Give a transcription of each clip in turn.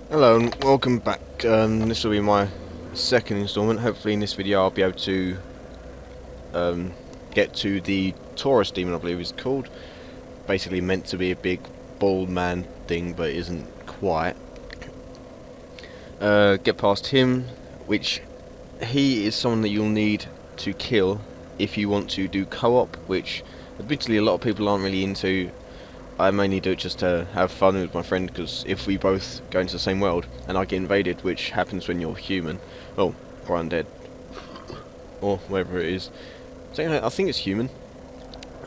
Hello and welcome back. This will be my second installment. Hopefully in this video I'll be able to get to the Taurus Demon, I believe it's called. Basically meant to be a big bald man thing, but isn't quite. Get past him, which he is someone that you'll need to kill if you want to do co-op, which admittedly a lot of people aren't really into. I mainly do it just to have fun with my friend, because if we both go into the same world and I get invaded, which happens when you're human, or undead, or whatever it is, so I think it's human,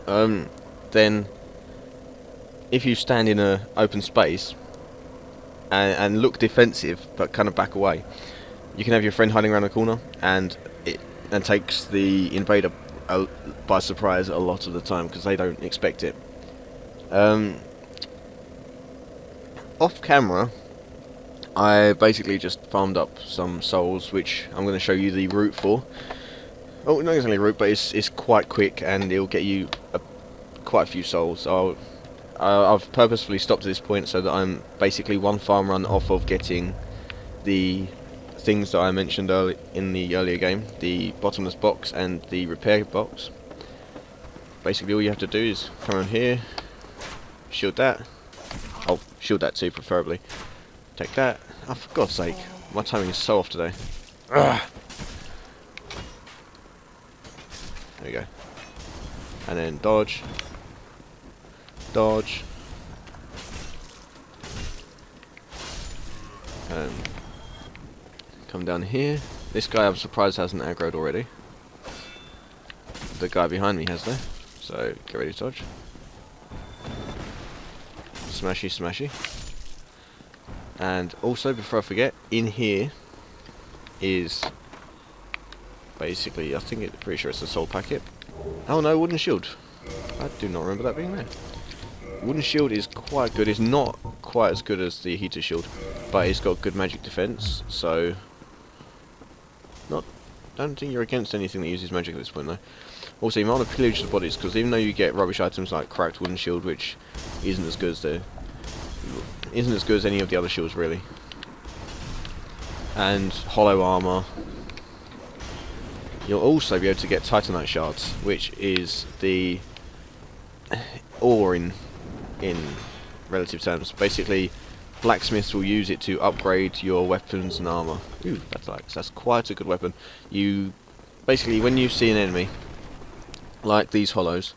then if you stand in an open space and look defensive but kind of back away, you can have your friend hiding around the corner, and it takes the invader by surprise a lot of the time because they don't expect it. Off camera, I basically just farmed up some souls, which I'm going to show you the route for. Oh, not exactly route, but it's quite quick, and it'll get you quite a few souls. I've purposefully stopped at this point so that I'm basically one farm run off of getting the things that I mentioned in the earlier game, the bottomless box and the repair box. Basically all you have to do is come around here, shield that. Oh, shield that too, preferably. Take that. Oh, for God's sake, my timing is so off today. Ugh. There we go. And then dodge. Dodge. Come down here. This guy I'm surprised hasn't aggroed already. The guy behind me has though. So get ready to dodge. Smashy, smashy. And also, before I forget, in here is basically, pretty sure it's a soul packet. Oh no, wooden shield. I do not remember that being there. Wooden shield is quite good. It's not quite as good as the heater shield, but it's got good magic defense. So, don't think you're against anything that uses magic at this point though. Also, you might want to pillage the bodies, because even though you get rubbish items like cracked wooden shield, which isn't as good as any of the other shields really, and hollow armor, you'll also be able to get titanite shards, which is the ore in relative terms. Basically, blacksmiths will use it to upgrade your weapons and armor. Ooh, that's quite a good weapon. You basically, when you see an enemy like these hollows,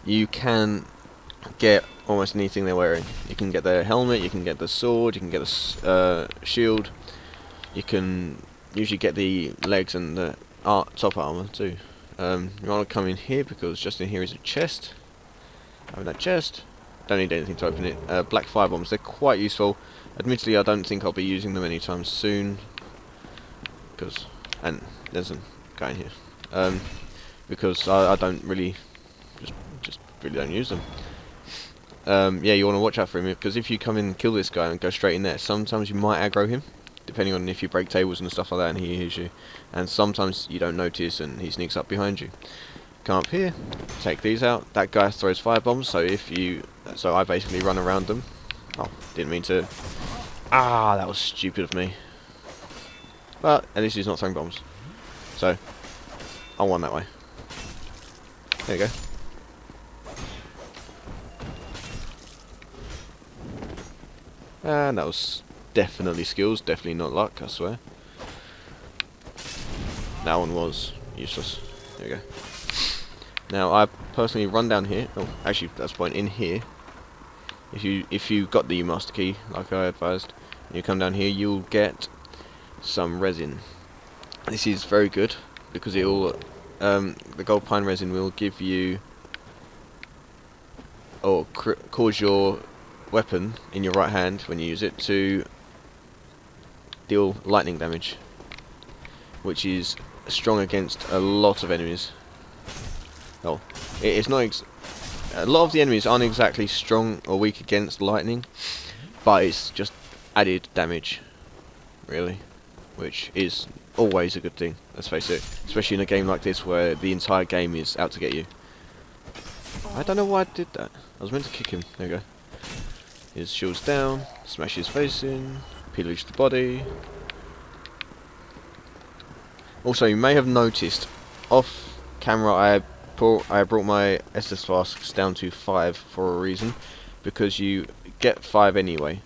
you can get almost anything they're wearing. You can get their helmet, you can get the sword, you can get the shield, you can usually get the legs and the top armor too. You want to come in here, because just in here is a chest. Having that chest, don't need anything to open it. Black fire bombs, they're quite useful. Admittedly, I don't think I'll be using them anytime soon, and there's a guy in here. Because I don't really, just really don't use them. Yeah, you want to watch out for him, because if you come in and kill this guy and go straight in there, sometimes you might aggro him, depending on if you break tables and stuff like that and he hears you. And sometimes you don't notice and he sneaks up behind you. Come up here, take these out. That guy throws fire bombs, so I basically run around them. Oh, didn't mean to. Ah, that was stupid of me. But at least he's not throwing bombs. So, I won that way. There you go. And that was definitely skills, definitely not luck, I swear. That one was useless. There you go. Now, I personally run down here. Oh, actually, that's the point. In here, if you got the master key, like I advised, and you come down here, you'll get some resin. This is very good, because it'll the gold pine resin will give you, or cause your weapon in your right hand when you use it to deal lightning damage, which is strong against a lot of enemies. Oh, it's not. A lot of the enemies aren't exactly strong or weak against lightning, but it's just added damage, really, which is always a good thing. Let's face it, especially in a game like this where the entire game is out to get you. I don't know why I did that. I was meant to kick him. There we go. His shield's down. Smash his face in. Pillage the body. Also, you may have noticed off camera I brought my Estus flasks down to 5 for a reason, because you get 5 anyway.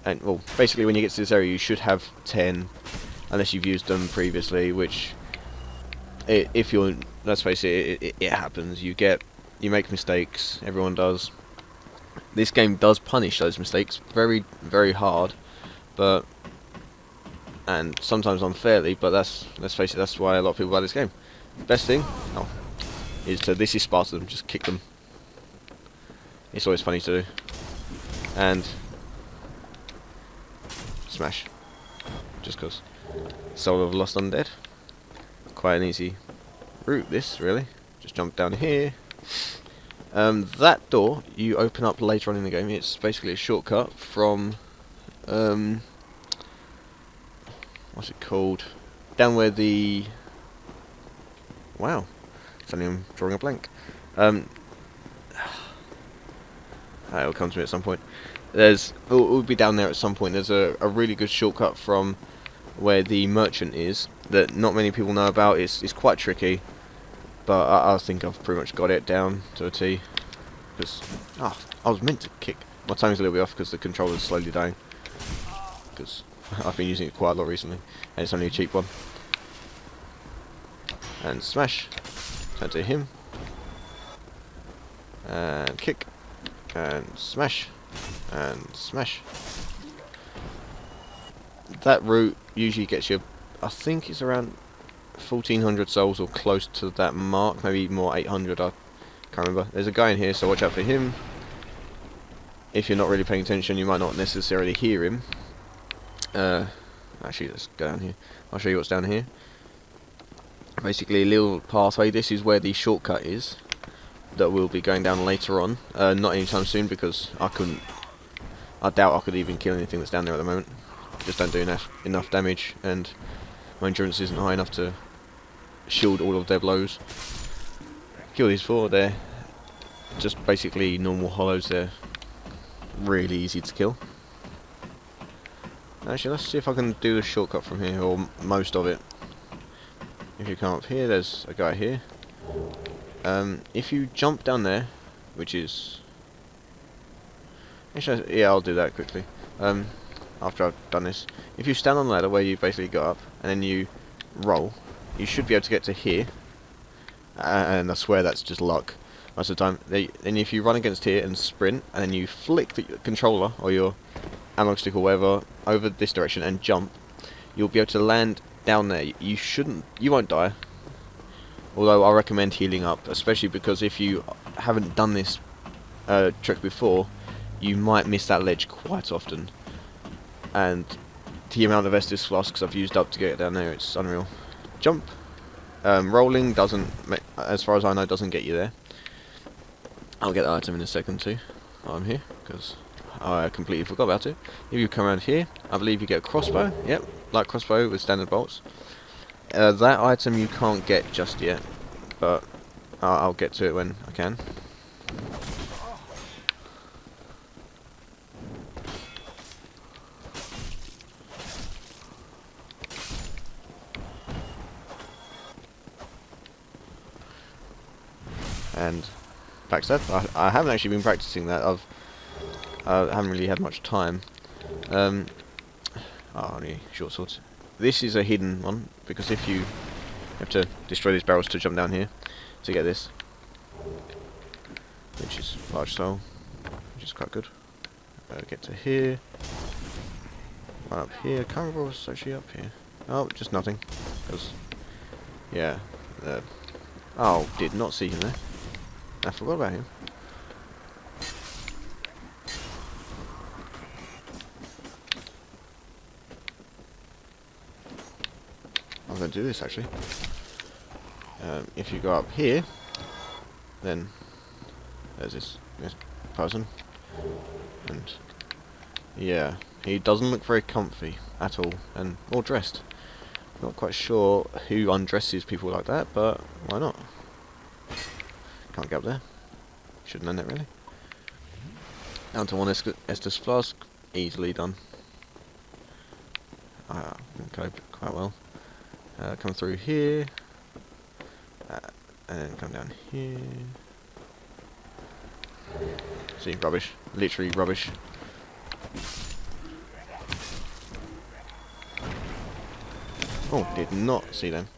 And well, basically when you get to this area you should have 10 unless you've used them previously, which if you're, let's face it, it happens. You make mistakes, everyone does. This game does punish those mistakes very, very hard, and sometimes unfairly, but let's face it, that's why a lot of people buy this game. Best thing, is this is Spartan, just kick them. It's always funny to do. And smash. Just cause. Soul of Lost Undead. Quite an easy route this, really. Just jump down here. That door you open up later on in the game. It's basically a shortcut from what's it called? Down where the suddenly I'm drawing a blank. It'll come to me at some point. It will be down there at some point. There's a really good shortcut from where the merchant is that not many people know about. It's quite tricky, but I think I've pretty much got it down to a T. Because I was meant to kick. My timing's a little bit off because the controller's slowly dying. Because I've been using it quite a lot recently, and it's only a cheap one. And smash. Turn to him. And kick. And smash. And smash. That route usually gets you, I think it's around 1400 souls or close to that mark, maybe more 800, I can't remember. There's a guy in here, so watch out for him. If you're not really paying attention, you might not necessarily hear him. Actually, let's go down here. I'll show you what's down here. Basically, a little pathway. This is where the shortcut is that we'll be going down later on. Not anytime soon, because I doubt I could even kill anything that's down there at the moment. Just don't do enough damage, and my endurance isn't high enough to shield all of their blows. Kill these 4. They're just basically normal hollows. They're really easy to kill. Actually, let's see if I can do the shortcut from here, or most of it. If you come up here, there's a guy here. If you jump down there, which is... Actually, yeah, I'll do that quickly. After I've done this. If you stand on the ladder where you basically got up, and then you roll, you should be able to get to here. And I swear that's just luck most of the time. Then if you run against here and sprint, and then you flick the controller, or your analog stick or whatever, over this direction and jump, you'll be able to land down there. You won't die. Although I recommend healing up, especially because if you haven't done this trick before, you might miss that ledge quite often. And the amount of Estus flasks I've used up to get down there, it's unreal. Jump. Rolling doesn't, as far as I know, doesn't get you there. I'll get the item in a second too, while I'm here, because I completely forgot about it. If you come around here, I believe you get a crossbow. Yep, light crossbow with standard bolts. That item you can't get just yet, but I'll get to it when I can. And backstab. I haven't actually been practicing that. I haven't really had much time. Only short swords. This is a hidden one, because if you have to destroy these barrels to jump down here to get this, which is large soul, which is quite good. Get to here, right up here. Can't remember what's actually up here. Oh, just nothing. Because yeah, did not see him there. I forgot about him. I'm going to do this actually. If you go up here, then there's this person, and yeah, he doesn't look very comfy at all, and or dressed. Not quite sure who undresses people like that, but why not? Can't get up there. Should have known that really. Down to 1 Estus flask, easily done. can cope quite well. Come through here, and then come down here. See, rubbish. Literally rubbish. Oh, did not see them.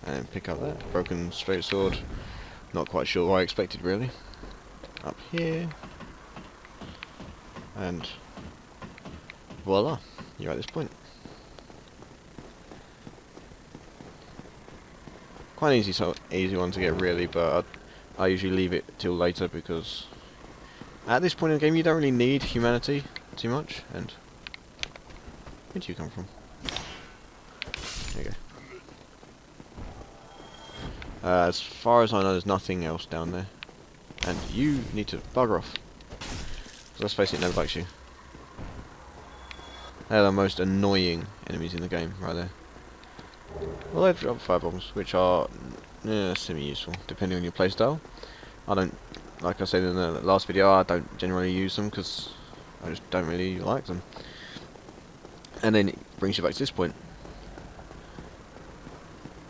And pick up that. Broken straight sword. Not quite sure what I expected, really. Up here. And voila, you're at this point. Quite an easy one to get, really, but I usually leave it till later because at this point in the game you don't really need humanity too much. And where did you come from? There you go. As far as I know, there's nothing else down there, and you need to bugger off. Let's face it, nobody likes you. They're the most annoying enemies in the game, right there. Well, they've dropped fire bombs, which are semi-useful, depending on your playstyle. I don't, like I said in the last video, I don't generally use them because I just don't really like them. And then it brings you back to this point.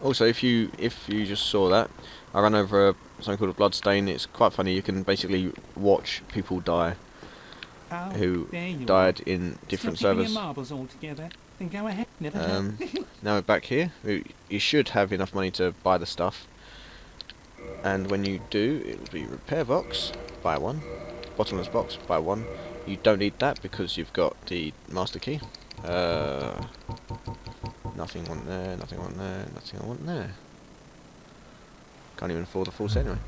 Also, if you just saw that, I ran over something called a blood stain. It's quite funny. You can basically watch people die who died in different servers. Marbles all together. Then go ahead. Now we're back here. You should have enough money to buy the stuff, and when you do, it will be repair box, buy one, bottomless box, buy one. You don't need that because you've got the master key. Nothing on there, nothing on there, nothing on there. Can't even afford the full set anyway.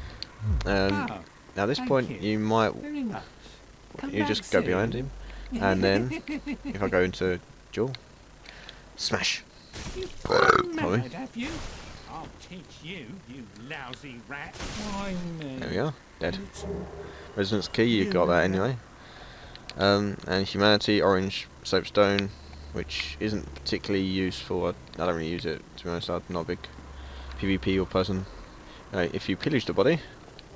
Now at this point you might you just go behind him, and then if I go into duel, smash. Mad, have you? I'll teach you, you lousy rat. Why me? There we are, dead. Resonance key, you've got that anyway. And humanity, orange soapstone, which isn't particularly useful. I don't really use it, to be honest. I'm not a big PvP or person. If you pillage the body,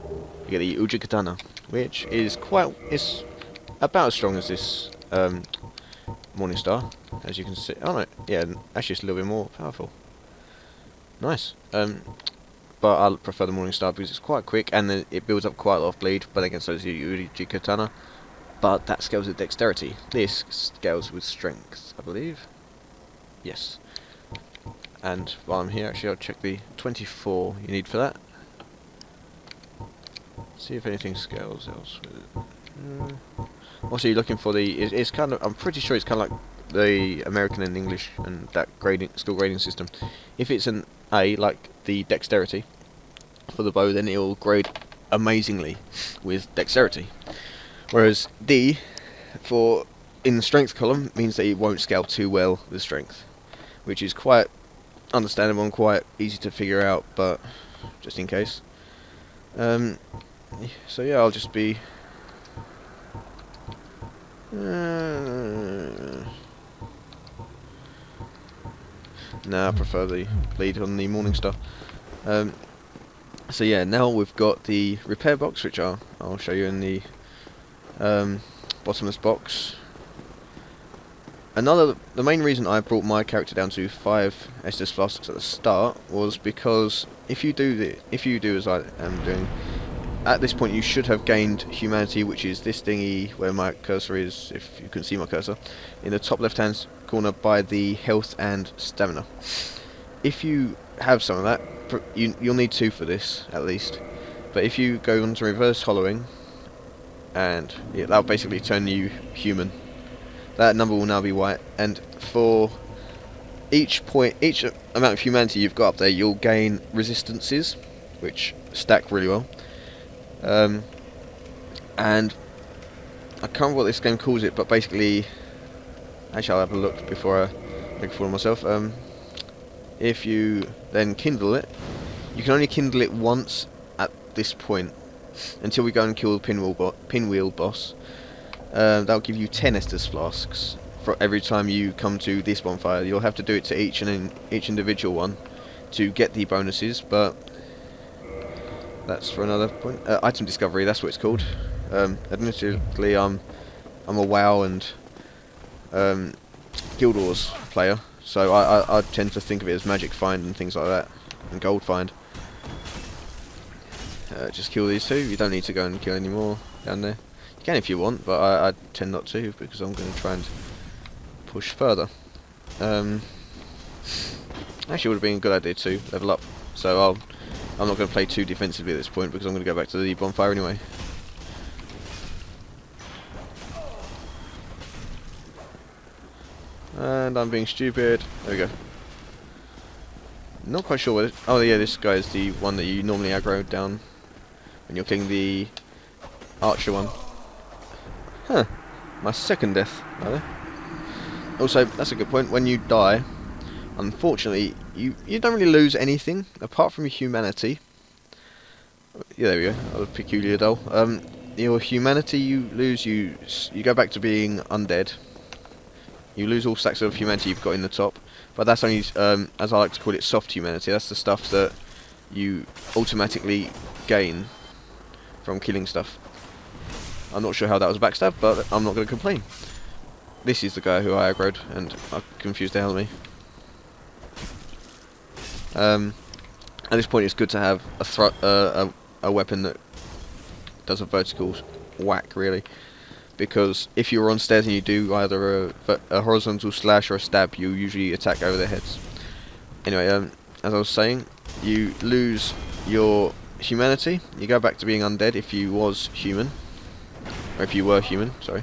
you get the Uji Katana, which is it's about as strong as this Morning Star, as you can see. Oh no, yeah, actually it's a little bit more powerful. Nice. But I prefer the Morning Star because it's quite quick and it builds up quite a lot of bleed. But again, so does the Uji Katana. But that scales with dexterity. This scales with strength, I believe. Yes. And while I'm here, actually, I'll check the 24 you need for that. See if anything scales else with it. Also, you're looking for the. It's kind of. I'm pretty sure it's kind of like the American and English and that skill grading system. If it's an A, like the dexterity for the bow, then it will grade amazingly with dexterity. Whereas D, in the strength column, means that it won't scale too well with strength, which is quite understandable and quite easy to figure out, but just in case. So yeah, I'll just be. Nah, I prefer the bleed on the Morning Star. So yeah, now we've got the repair box, which I'll show you in the bottomless box. The main reason I brought my character down to 5 Estus flasks at the start was because if you do as I am doing, at this point you should have gained humanity, which is this thingy where my cursor is, if you can see my cursor, in the top left hand corner by the health and stamina. If you have some of that, you'll need 2 for this at least, but if you go on to reverse hollowing, and yeah, that'll basically turn you human. That number will now be white, and for each amount of humanity you've got up there, you'll gain resistances, which stack really well. And I can't remember what this game calls it, but basically, actually I'll have a look before I make a fool of myself. If you then kindle it, you can only kindle it once at this point, until we go and kill the pinwheel boss. That'll give you 10 Estus flasks for every time you come to this bonfire. You'll have to do it to each individual one to get the bonuses, but that's for another point. Item discovery, that's what it's called. Admittedly, I'm a WoW and Guild Wars player, so I tend to think of it as magic find and things like that, and gold find. Just kill these two. You don't need to go and kill any more down there. You can if you want, but I tend not to because I'm going to try and push further. Actually, would have been a good idea to level up. So I'm not going to play too defensively at this point because I'm going to go back to the bonfire anyway. And I'm being stupid. There we go. Not quite sure what it... Oh yeah, this guy is the one that you normally aggro down when you're killing the archer one. Huh. My second death, rather. Also, that's a good point. When you die, unfortunately, you don't really lose anything apart from your humanity. Yeah, there we go. That was peculiar dull. Your humanity you lose. You go back to being undead. You lose all stacks of humanity you've got in the top, but that's only, as I like to call it, soft humanity. That's the stuff that you automatically gain from killing stuff. I'm not sure how that was backstab, but I'm not going to complain. This is the guy who I aggroed, and I confused the hell of me. At this point, it's good to have a weapon that does a vertical whack, really. Because if you're on stairs and you do either a horizontal slash or a stab, you usually attack over their heads. Anyway, as I was saying, you lose your humanity. You go back to being undead if you was human, or if you were human. Sorry.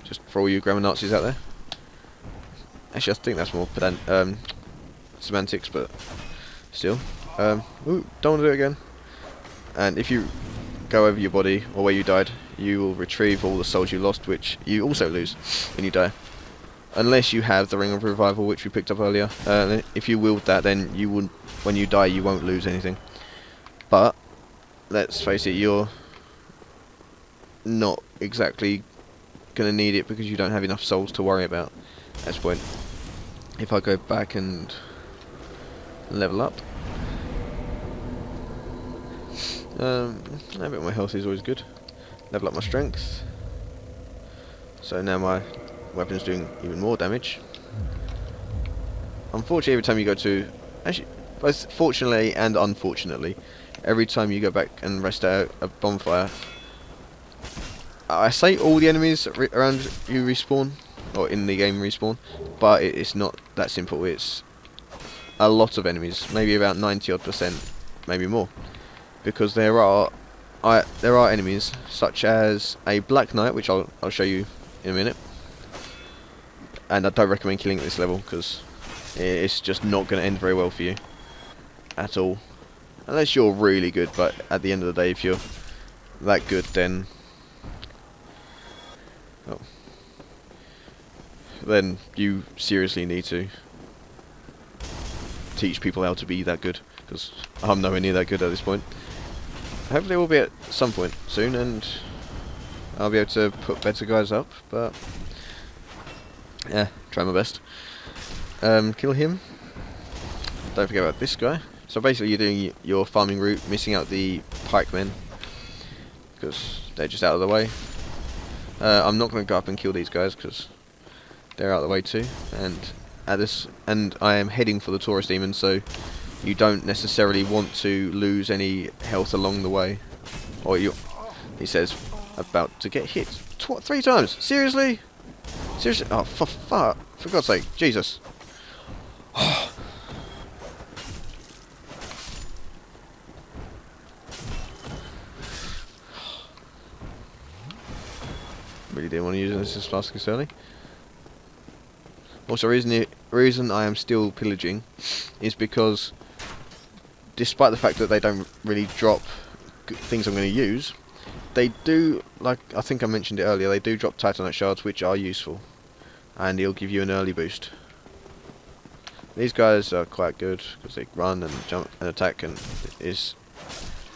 Just for all you grammar Nazis out there. Actually, I think that's more semantics, but still. Ooh, don't want to do it again. And if you go over your body or where you died, you will retrieve all the souls you lost, which you also lose when you die, unless you have the Ring of Revival, which we picked up earlier. If you wield that, then you wouldn't, when you die, you won't lose anything. But let's face it, you're not exactly gonna need it because you don't have enough souls to worry about at this point. If I go back and level up, a bit of my health is always good. Level up my strength. So now my weapon's doing even more damage. Unfortunately, every time you go to... Actually, both fortunately and unfortunately, every time you go back and rest at a bonfire, I say all the enemies around you respawn, or in the game respawn, but it's not that simple. It's a lot of enemies, maybe about 90-odd%, maybe more. Because there are enemies such as a Black Knight, which I'll show you in a minute, and I don't recommend killing at this level because it's just not going to end very well for you at all, unless you're really good. But at the end of the day, if you're that good, then you seriously need to teach people how to be that good, because I'm nowhere near that good at this point. Hopefully we'll be at some point soon, and I'll be able to put better guys up, but yeah, try my best. Kill him. Don't forget about this guy. So basically you're doing your farming route, missing out the pikemen, because they're just out of the way. I'm not going to go up and kill these guys, because they're out of the way too, and I am heading for the Taurus Demon, so you don't necessarily want to lose any health along the way. Or he says, about to get hit 3 times. Seriously? Seriously? Oh, for God's sake. Jesus. Really didn't want to use this as fast as early. Also, reason I am still pillaging is because, despite the fact that they don't really drop things I'm going to use, they do, like I think I mentioned it earlier, they do drop Titanite shards, which are useful, and it'll give you an early boost. These guys are quite good because they run and jump and attack, and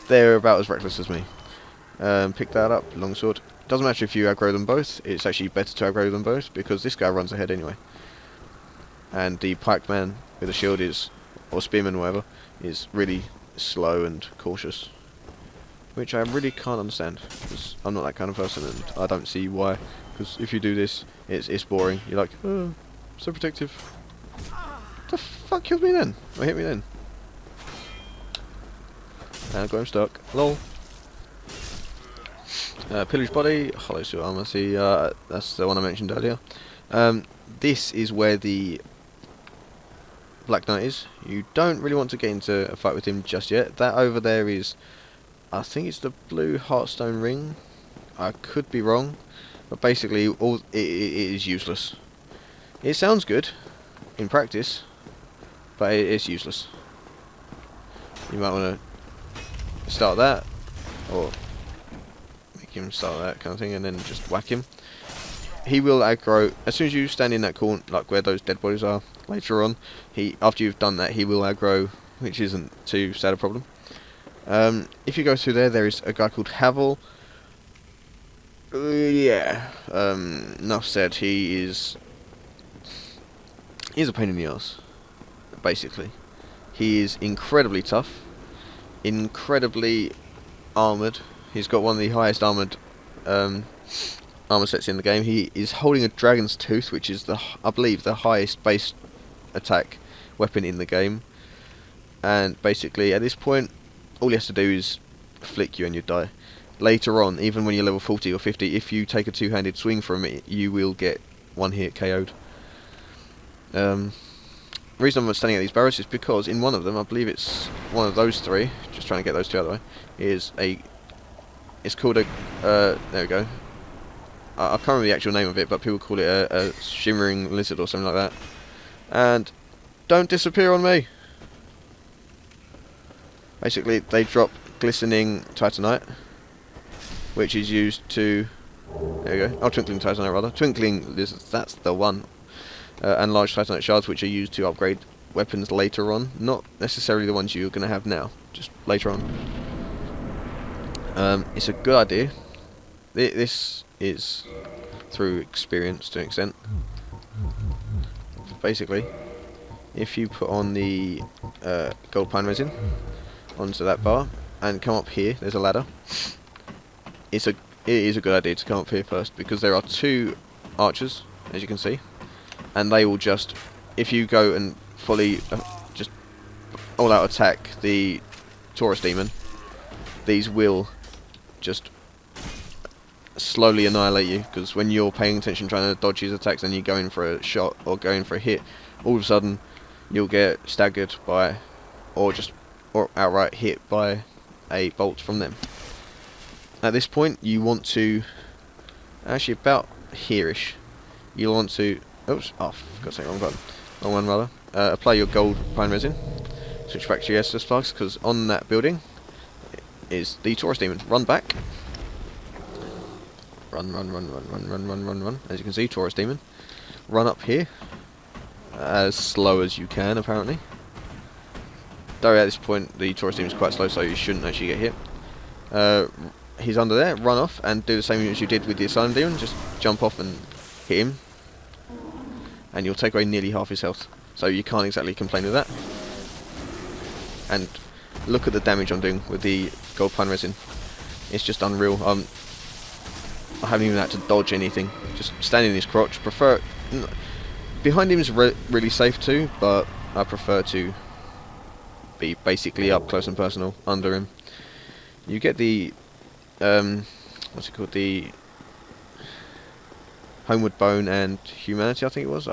they're about as reckless as me. Pick that up, longsword. Doesn't matter if you aggro them both, it's actually better to aggro them both because this guy runs ahead anyway. And the pikeman with a shield or spearman, whatever, is really slow and cautious. which I really can't understand, because I'm not that kind of person, and I don't see why. Because if you do this, it's boring. You're like, oh, so protective. What the fuck killed me then? Or hit me then? And I got him stuck. Lol. Pillage body, hollow suit armor. See, that's the one I mentioned earlier. This is where the Black Knight is. You don't really want to get into a fight with him just yet. That over there is, I think it's the blue Heartstone ring. I could be wrong, but basically, it is useless. It sounds good in practice, but it is useless. You might want to start that, or make him start that kind of thing, and then just whack him. He will aggro as soon as you stand in that corner, like where those dead bodies are. Later on, after you've done that, he will aggro, which isn't too sad a problem. If you go through there, there is a guy called Havel. Yeah. Enough said. He's a pain in the ass, basically. He is incredibly tough, incredibly armoured. He's got one of the highest armoured armour sets in the game. He is holding a dragon's tooth, which is I believe the highest base attack weapon in the game. And basically, at this point, all he has to do is flick you and you die. Later on, even when you're level 40 or 50, if you take a two-handed swing from it, you will get one hit KO'd. The reason I'm standing at these barrels is because in one of them, I believe it's one of those three, just trying to get those two out of the way, it's called a, there we go. I can't remember the actual name of it, but people call it a shimmering lizard or something like that. And don't disappear on me! Basically, they drop glistening titanite, which is used to, there we go, oh, twinkling titanite rather, twinkling lizards, that's the one. And large titanite shards, which are used to upgrade weapons later on, not necessarily the ones you're going to have now, just later on. It's a good idea. This is through experience to an extent. Basically, if you put on the gold pine resin onto that bar and come up here, there's a ladder. It is a good idea to come up here first, because there are two archers, as you can see, and they will just, if you go and fully just all out attack the Taurus Demon, these will just slowly annihilate you, because when you're paying attention trying to dodge his attacks and you go in for a shot or go in for a hit, all of a sudden you'll get staggered by, or outright hit by a bolt from them. At this point you want to, actually about here-ish, you'll want to, oops, oh, forgot to say wrong button, wrong one rather, apply your gold pine resin, switch back to your Estus flags, because on that building is the Taurus Demon. Run back. Run. As you can see, Taurus Demon. Run up here. As slow as you can, apparently. Though at this point, the Taurus Demon is quite slow, so you shouldn't actually get hit. He's under there. Run off and do the same as you did with the Asylum Demon. Just jump off and hit him. And you'll take away nearly half his health. So you can't exactly complain with that. And look at the damage I'm doing with the gold pine resin. It's just unreal. I haven't even had to dodge anything. Just standing in his crotch. Behind him is really safe too, but I prefer to be basically up close and personal under him. You get the what's it called? The Homeward Bone and Humanity, I think it was.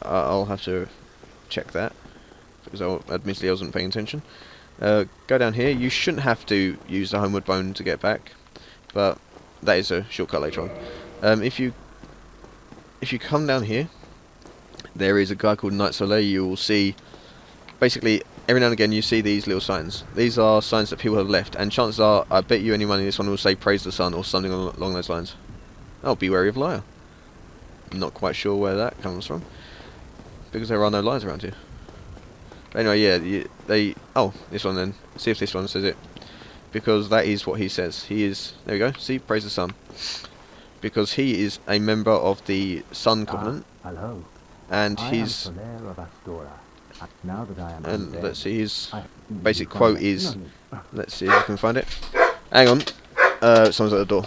I'll have to check that, because admittedly I wasn't paying attention. Go down here. You shouldn't have to use the Homeward Bone to get back, but that is a shortcut later on. If you come down here, there is a guy called Night Soleil. You will see, basically, every now and again you see these little signs. These are signs that people have left, and chances are, I bet you any money this one will say praise the sun or something along those lines. Oh, be wary of liar. Not quite sure where that comes from, because there are no liars around here. But anyway, yeah, oh, this one then. See if this one says it, because that is what he says. He is, there we go, see, praise the sun. Because he is a member of the Sun Covenant. Hello. And he's, and let's see, his basic quote is, let's see if I can find it. Hang on. Someone's at the door.